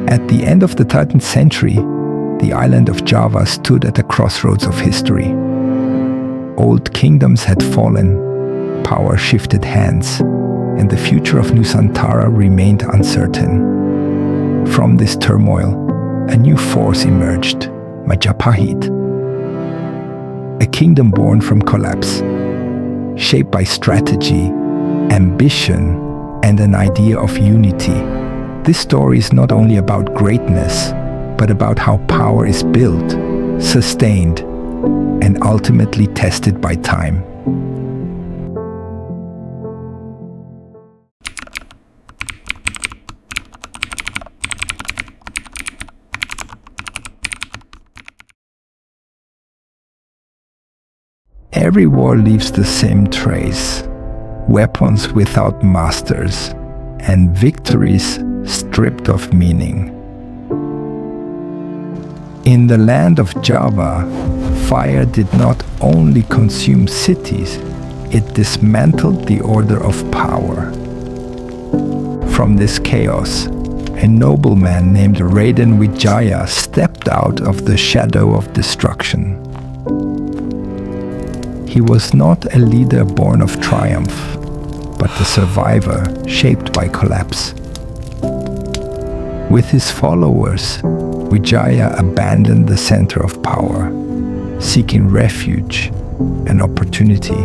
At the end of the 13th century, the island of Java stood at the crossroads of history. Old kingdoms had fallen, power shifted hands, and the future of Nusantara remained uncertain. From this turmoil, a new force emerged, Majapahit. A kingdom born from collapse, shaped by strategy, ambition, and an idea of unity. This story is not only about greatness, but about how power is built, sustained, and ultimately tested by time. Every war leaves the same trace: weapons without masters, and victories stripped of meaning. In the land of Java, fire did not only consume cities, it dismantled the order of power. From this chaos, a nobleman named Raden Wijaya stepped out of the shadow of destruction. He was not a leader born of triumph, but a survivor shaped by collapse. With his followers, Wijaya abandoned the center of power, seeking refuge and opportunity.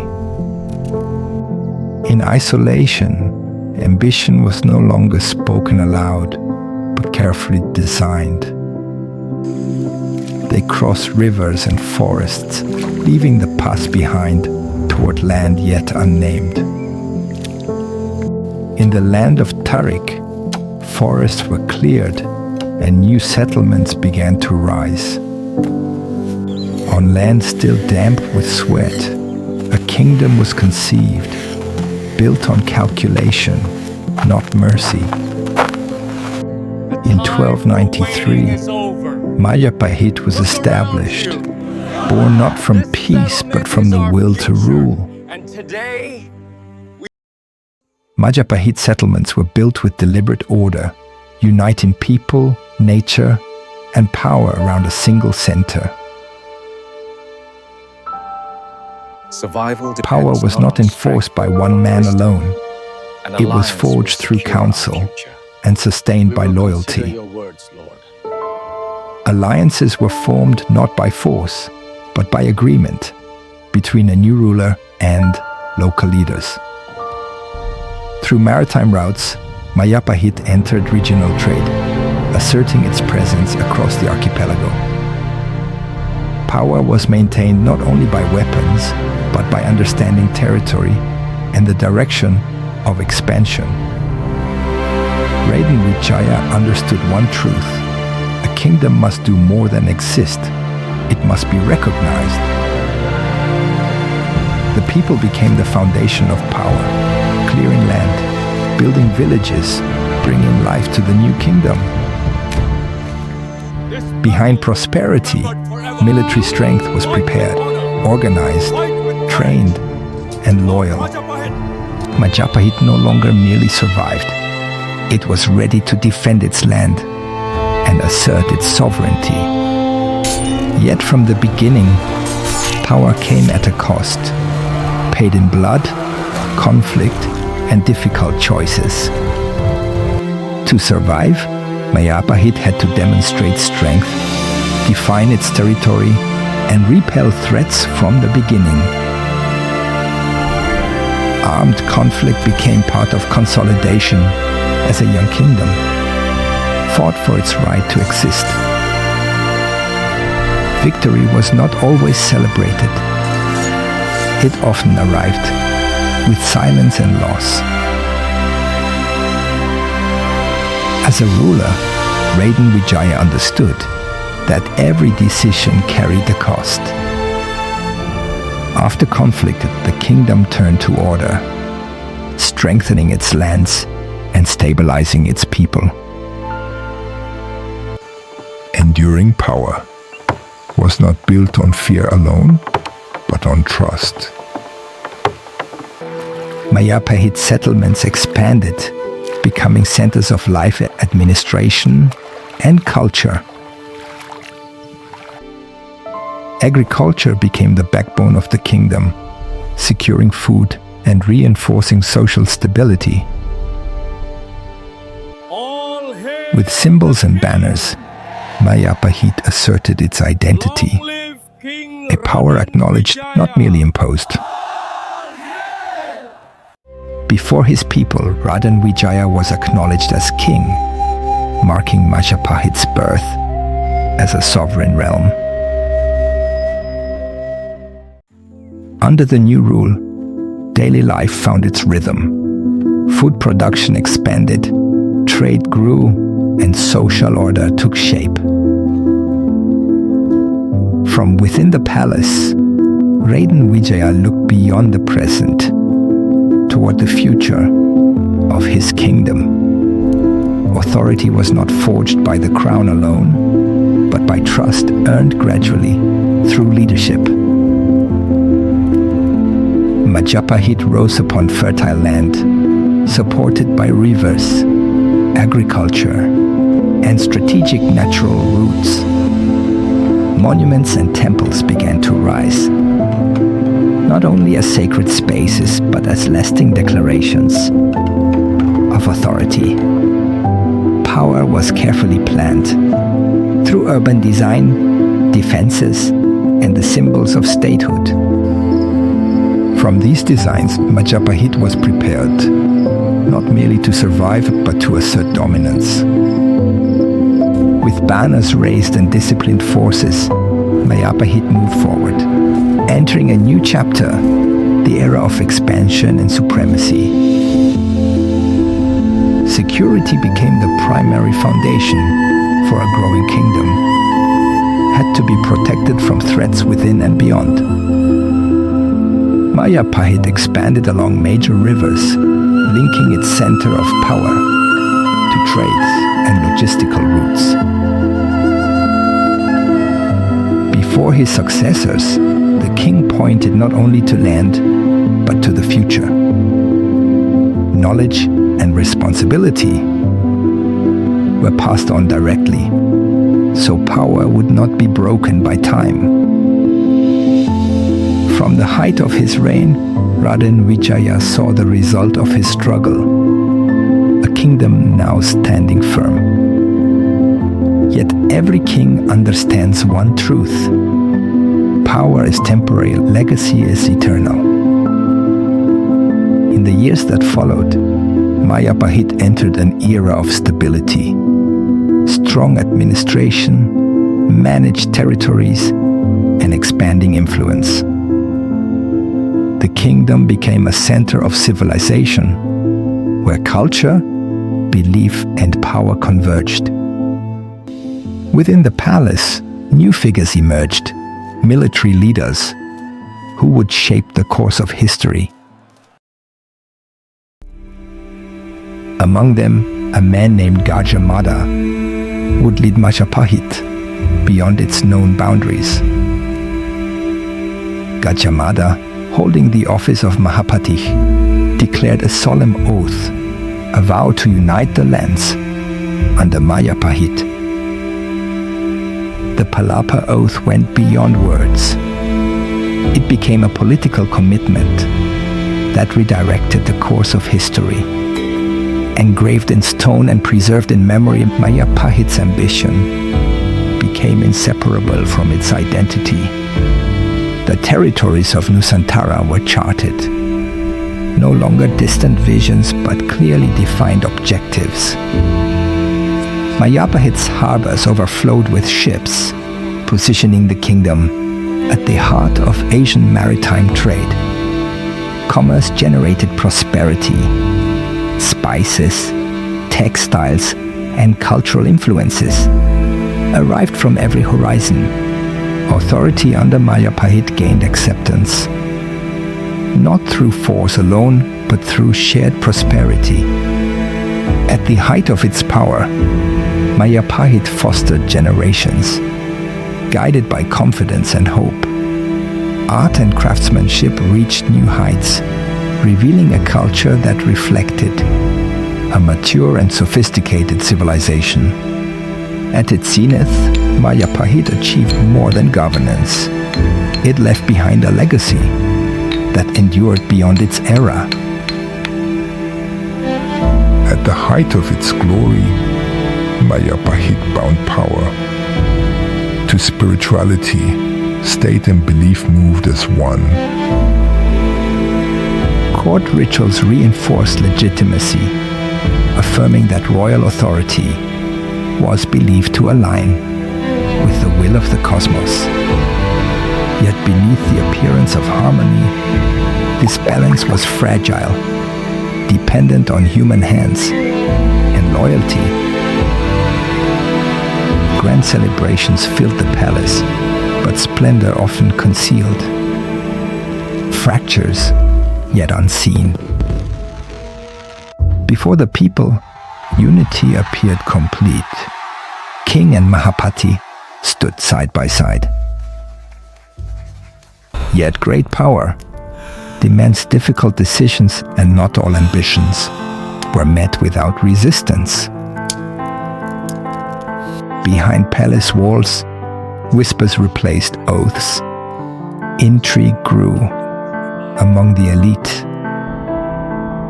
In isolation, ambition was no longer spoken aloud, but carefully designed. They crossed rivers and forests, leaving the past behind toward land yet unnamed. In the land of Tariq, forests were cleared and new settlements began to rise. On land still damp with sweat, a kingdom was conceived, built on calculation, not mercy. In 1293, Majapahit was established, born not from peace but from the will to rule. Majapahit settlements were built with deliberate order, uniting people, nature, and power around a single center. Power was not enforced by one man alone. It was forged through counsel and sustained by loyalty. Alliances were formed not by force, but by agreement between a new ruler and local leaders. Through maritime routes, Majapahit entered regional trade, asserting its presence across the archipelago. Power was maintained not only by weapons, but by understanding territory and the direction of expansion. Raden Wijaya understood one truth: a kingdom must do more than exist. It must be recognized. The people became the foundation of power, clearing land, building villages, bringing life to the new kingdom. Behind prosperity, military strength was prepared, organized, trained, and loyal. Majapahit no longer merely survived. It was ready to defend its land and assert its sovereignty. Yet from the beginning, power came at a cost, paid in blood, conflict, and difficult choices. To survive, Majapahit had to demonstrate strength, define its territory, and repel threats from the beginning. Armed conflict became part of consolidation as a young kingdom fought for its right to exist. Victory was not always celebrated. It often arrived with silence and loss. As a ruler, Raden Wijaya understood that every decision carried a cost. After conflict, the kingdom turned to order, strengthening its lands and stabilizing its people. Enduring power was not built on fear alone, but on trust. Majapahit settlements expanded, becoming centers of life administration and culture. Agriculture became the backbone of the kingdom, securing food and reinforcing social stability. With symbols and banners, Majapahit asserted its identity, a power acknowledged, not merely imposed. Before his people, Raden Wijaya was acknowledged as king, marking Majapahit's birth as a sovereign realm. Under the new rule, daily life found its rhythm. Food production expanded, trade grew, and social order took shape. From within the palace, Raden Wijaya looked beyond the present toward the future of his kingdom. Authority was not forged by the crown alone, but by trust earned gradually through leadership. Majapahit rose upon fertile land, supported by rivers, agriculture, and strategic natural routes. Monuments and temples began to rise, not only as sacred spaces, but as lasting declarations of authority. Power was carefully planned through urban design, defenses, and the symbols of statehood. From these designs, Majapahit was prepared, not merely to survive, but to assert dominance. With banners raised and disciplined forces, Majapahit moved forward, entering a new chapter, the era of expansion and supremacy. Security became the primary foundation for a growing kingdom, had to be protected from threats within and beyond. Majapahit expanded along major rivers, linking its center of power to trades and logistical routes. Before his successors, the king pointed not only to land, but to the future. Knowledge and responsibility were passed on directly, so power would not be broken by time. From the height of his reign, Raden Wijaya saw the result of his struggle, a kingdom now standing firm. Yet every king understands one truth: power is temporary, legacy is eternal. In the years that followed, Majapahit entered an era of stability. Strong administration, managed territories, and expanding influence. The kingdom became a center of civilization, where culture, belief, and power converged. Within the palace, new figures emerged, military leaders who would shape the course of history. Among them, a man named Gajah Mada would lead Majapahit beyond its known boundaries. Gajah Mada, holding the office of Mahapati, declared a solemn oath, a vow to unite the lands under Majapahit. The Palapa oath went beyond words. It became a political commitment that redirected the course of history. Engraved in stone and preserved in memory, Majapahit's ambition became inseparable from its identity. The territories of Nusantara were charted, no longer distant visions but clearly defined objectives. Majapahit's harbors overflowed with ships, positioning the kingdom at the heart of Asian maritime trade. Commerce generated prosperity. Spices, textiles, and cultural influences arrived from every horizon. Authority under Majapahit gained acceptance, not through force alone, but through shared prosperity. At the height of its power, Majapahit fostered generations, guided by confidence and hope. Art and craftsmanship reached new heights, revealing a culture that reflected a mature and sophisticated civilization. At its zenith, Majapahit achieved more than governance. It left behind a legacy that endured beyond its era. At the height of its glory, Majapahit bound power to spirituality. State and belief moved as one. Court rituals reinforced legitimacy, affirming that royal authority was believed to align with the will of the cosmos. Yet beneath the appearance of harmony, this balance was fragile, dependent on human hands and loyalty. Grand celebrations filled the palace, but splendor often concealed fractures yet unseen. Before the people, unity appeared complete. King and Mahapati stood side by side. Yet great power demands difficult decisions, and not all ambitions were met without resistance. Behind palace walls, whispers replaced oaths. Intrigue grew among the elite.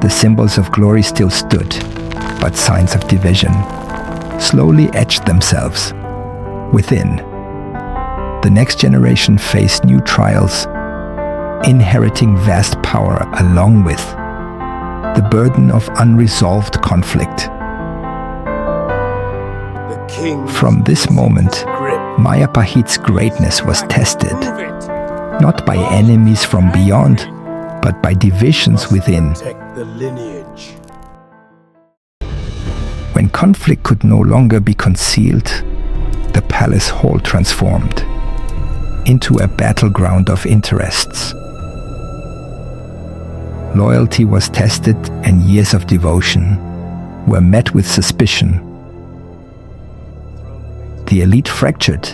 The symbols of glory still stood, but signs of division slowly etched themselves within. The next generation faced new trials, inheriting vast power along with the burden of unresolved conflict. From this moment, Majapahit's greatness was tested, not by enemies from beyond, but by divisions within. When conflict could no longer be concealed, the palace hall transformed into a battleground of interests. Loyalty was tested, and years of devotion were met with suspicion. The elite fractured,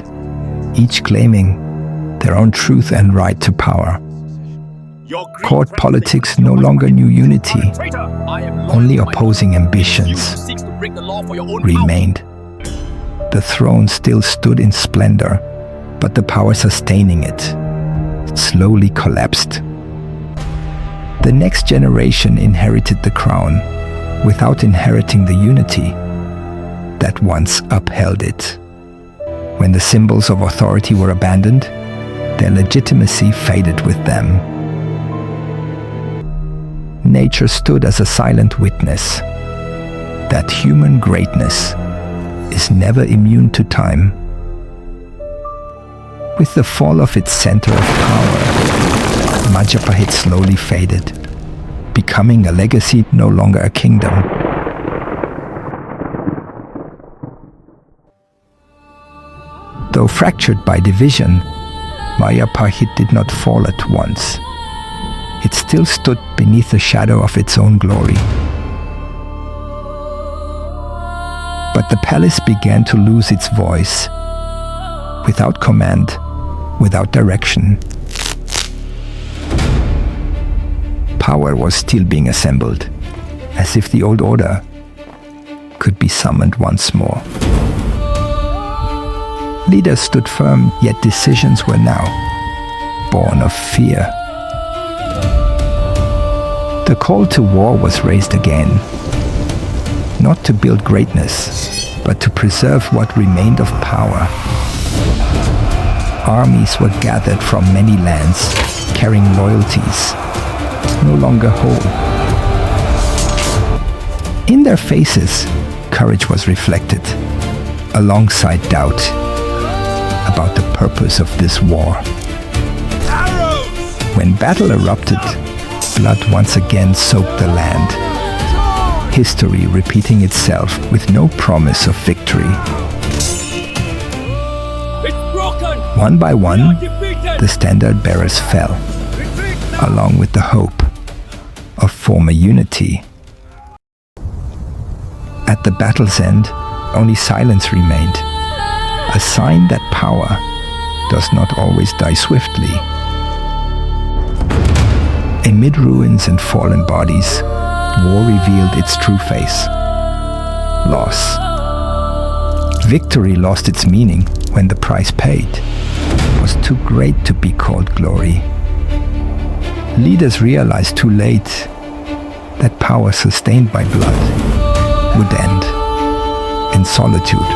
each claiming their own truth and right to power. Court politics no longer knew unity, only opposing ambitions remained. The throne still stood in splendor, but the power sustaining it slowly collapsed. The next generation inherited the crown without inheriting the unity that once upheld it. When the symbols of authority were abandoned, their legitimacy faded with them. Nature stood as a silent witness that human greatness is never immune to time. With the fall of its center of power, Majapahit slowly faded, becoming a legacy, no longer a kingdom. Though fractured by division, Majapahit did not fall at once. It still stood beneath the shadow of its own glory. But the palace began to lose its voice, without command, without direction. Power was still being assembled, as if the old order could be summoned once more. Leaders stood firm, yet decisions were now born of fear. The call to war was raised again, not to build greatness, but to preserve what remained of power. Armies were gathered from many lands, carrying loyalties no longer whole. In their faces, courage was reflected, alongside doubt about the purpose of this war. When battle erupted, blood once again soaked the land, history repeating itself with no promise of victory. One by one, the standard bearers fell, along with the hope of former unity. At the battle's end, only silence remained, a sign that power does not always die swiftly. Amid ruins and fallen bodies, war revealed its true face. Loss, victory lost its meaning when the price paid was too great to be called glory. Leaders realized too late that power sustained by blood would end in solitude.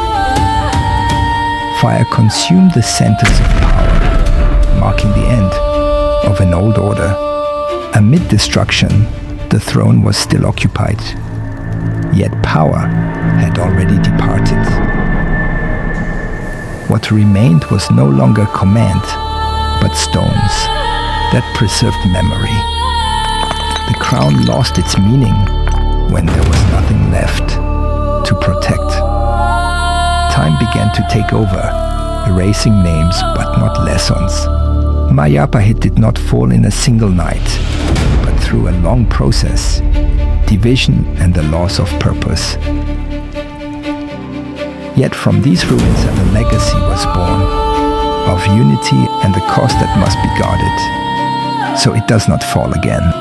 Fire consumed the centers of power, marking the end of an old order. Amid destruction, the throne was still occupied, yet power had already departed. What remained was no longer command, but stones that preserved memory. The crown lost its meaning when there was nothing left to protect. Time began to take over, erasing names but not lessons. Majapahit did not fall in a single night, but through a long process, division and the loss of purpose. Yet from these ruins a legacy was born of unity and the cost that must be guarded, so it does not fall again.